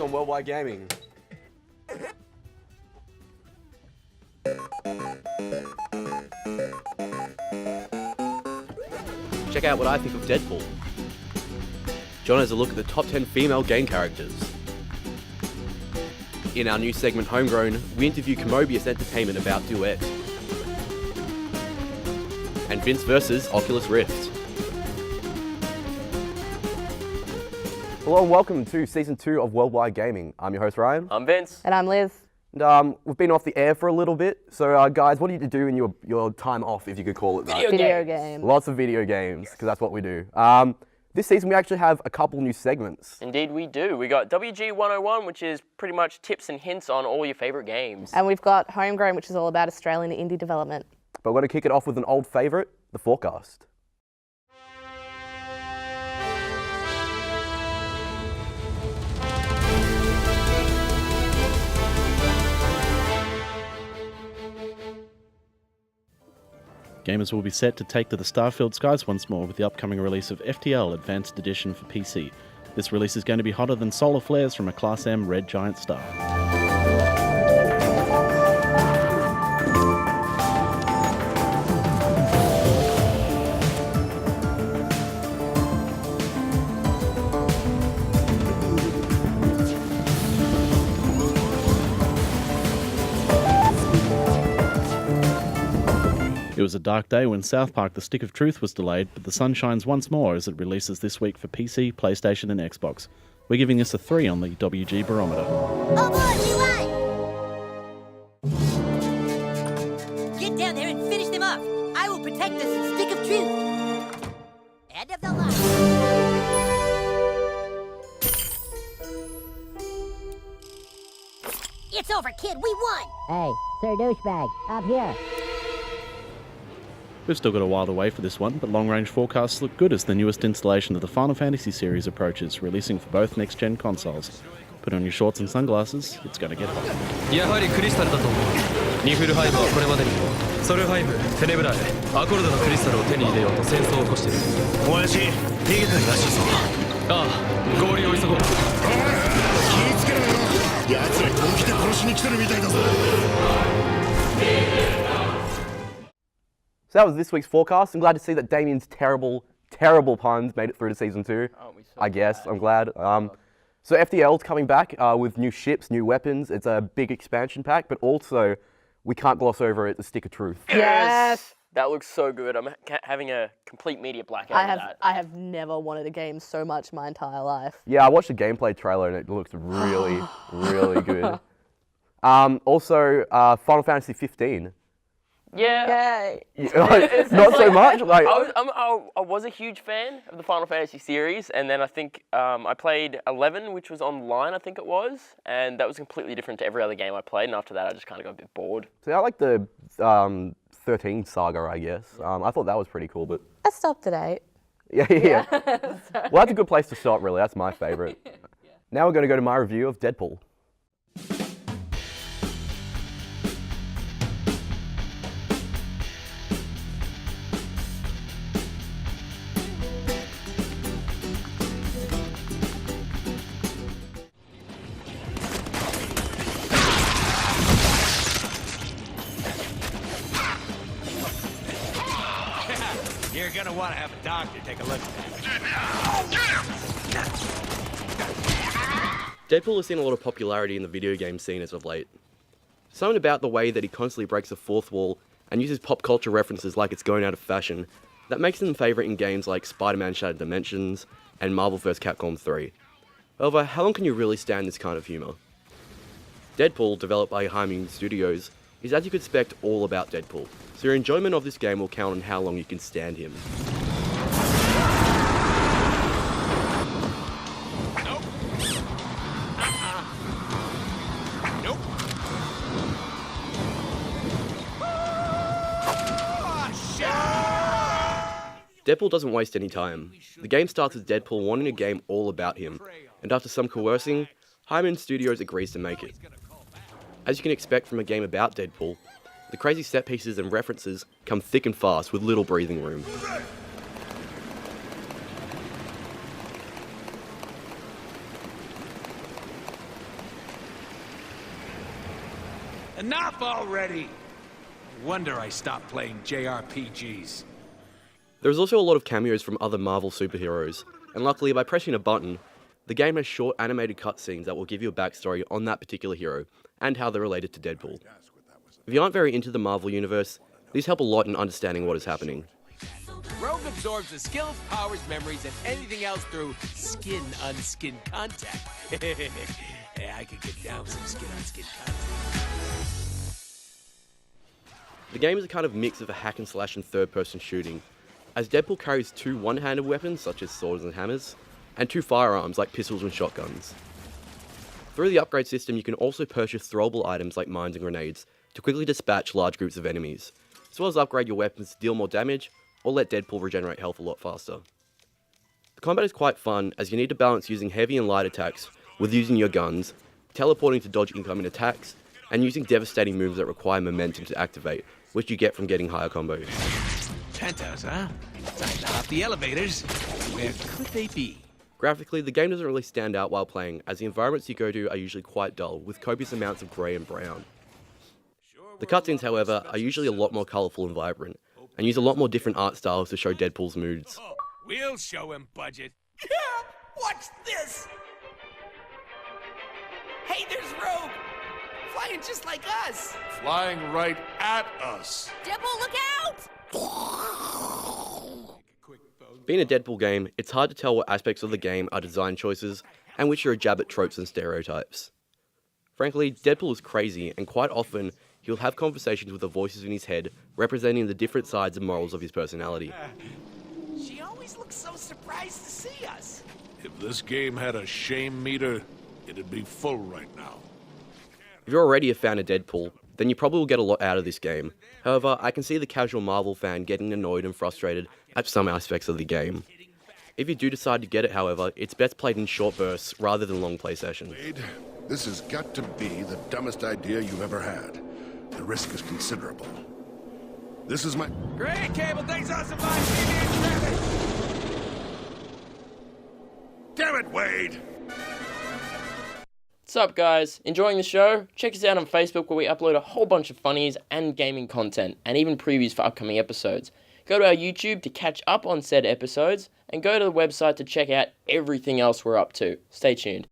on Worldwide Gaming. Check out what I think of Deadpool. John has a look at the top 10 female game characters. In our new segment, Homegrown, we interview Kumobius Entertainment about Duet. And Vince versus Oculus Rift. Hello and welcome to Season 2 of Worldwide Gaming. I'm your host Ryan. I'm Vince. And I'm Liz. And we've been off the air for a little bit. So guys, what do you do in your time off, if you could call it that? Video games. Lots of video games, because that's what we do. This season we actually have a couple new segments. Indeed we do. We got WG 101, which is pretty much tips and hints on all your favourite games. And we've got Homegrown, which is all about Australian indie development. But we're going to kick it off with an old favourite, the forecast. Gamers will be set to take to the star-filled skies once more with the upcoming release of FTL Advanced Edition for PC. This release is going to be hotter than solar flares from a Class M red giant star. It was a dark day when South Park The Stick of Truth was delayed, but the sun shines once more as it releases this week for PC, PlayStation and Xbox. We're giving this a 3 on the WG barometer. Oh boy, Eli! Get down there and finish them off. I will protect the Stick of Truth. End of the line. It's over, kid. We won. Hey, Sir Douchebag, up here. We've still got a while away for this one, but long-range forecasts look good as the newest installation of the Final Fantasy series approaches, releasing for both next-gen consoles. Put on your shorts and sunglasses, it's gonna get hot. やはりクリスタルだと思う。ニフルハイムはこれまでにもソルハイム、テネブラへアコルドのクリスタルを手に入れようと戦争を起こしている。おやじ、逃げたらしいぞ。ああ、合流を急ごう。気ぃつけろよ。奴ら本気で殺しに来てるみたいだぞ。 So that was this week's forecast. I'm glad to see that Damien's terrible puns made it through to Season 2. I guess, I'm glad. So FTL's coming back with new ships, new weapons. It's a big expansion pack, but also, we can't gloss over it, the Stick of Truth. Yes! That looks so good. I'm having a complete media blackout of that. I have never wanted a game so much my entire life. Yeah, I watched the gameplay trailer and it looks really, really good. Also, Final Fantasy 15. Yeah. Not so much. Like I was a huge fan of the Final Fantasy series, and then I think I played 11, which was online, I think it was, and that was completely different to every other game I played. And after that, I just kind of got a bit bored. See, I like the 13 saga, I guess. I thought that was pretty cool, but I stopped at 8. yeah. Well, that's a good place to stop, really. That's my favorite. Now we're going to go to my review of Deadpool. You're gonna want to have a doctor take a look at that. Deadpool has seen a lot of popularity in the video game scene as of late. Something about the way that he constantly breaks the fourth wall and uses pop culture references like it's going out of fashion that makes him a favourite in games like Spider-Man Shattered Dimensions and Marvel vs. Capcom 3. However, how long can you really stand this kind of humour? Deadpool, developed by Homegrown Studios, is as you could expect all about Deadpool, so your enjoyment of this game will count on how long you can stand him. Nope. Nope. Deadpool doesn't waste any time. The game starts with Deadpool wanting a game all about him, and after some coercing, Homegrown Studios agrees to make it. As you can expect from a game about Deadpool, the crazy set pieces and references come thick and fast with little breathing room. Enough already! Wonder I stopped playing JRPGs. There's also a lot of cameos from other Marvel superheroes, and luckily by pressing a button, the game has short animated cutscenes that will give you a backstory on that particular hero, and how they're related to Deadpool. If you aren't very into the Marvel universe, these help a lot in understanding what is happening. Rogue absorbs the skills, powers, memories, and anything else through skin-on-skin contact. Yeah, I could get down with some skin-on-skin contact. The game is a kind of mix of a hack and slash and third-person shooting, as Deadpool carries 2 one-handed weapons such as swords and hammers, and 2 firearms like pistols and shotguns. Through the upgrade system, you can also purchase throwable items like mines and grenades to quickly dispatch large groups of enemies, as well as upgrade your weapons to deal more damage or let Deadpool regenerate health a lot faster. The combat is quite fun, as you need to balance using heavy and light attacks with using your guns, teleporting to dodge incoming attacks, and using devastating moves that require momentum to activate, which you get from getting higher combos. Pentos, huh? Time to hop the elevators. Where could they be? Graphically, the game doesn't really stand out while playing, as the environments you go to are usually quite dull, with copious amounts of grey and brown. The cutscenes, however, are usually a lot more colourful and vibrant, and use a lot more different art styles to show Deadpool's moods. Oh, we'll show him, Budget. Watch this! Hey, there's Rogue! Flying just like us! Flying right at us. Deadpool, look out! Being a Deadpool game, it's hard to tell what aspects of the game are design choices, and which are a jab at tropes and stereotypes. Frankly, Deadpool is crazy, and quite often, he'll have conversations with the voices in his head representing the different sides and morals of his personality. She always looks so surprised to see us. If this game had a shame meter, it'd be full right now. If you're already a fan of Deadpool, then you probably will get a lot out of this game. However, I can see the casual Marvel fan getting annoyed and frustrated at some aspects of the game. If you do decide to get it, however, it's best played in short bursts rather than long play sessions. Wade, this has got to be the dumbest idea you've ever had. The risk is considerable. This is my... Great, Cable, thanks awesome much. Damn it, Wade! What's up, guys? Enjoying the show? Check us out on Facebook, where we upload a whole bunch of funnies and gaming content, and even previews for upcoming episodes. Go to our YouTube to catch up on said episodes, and go to the website to check out everything else we're up to. Stay tuned.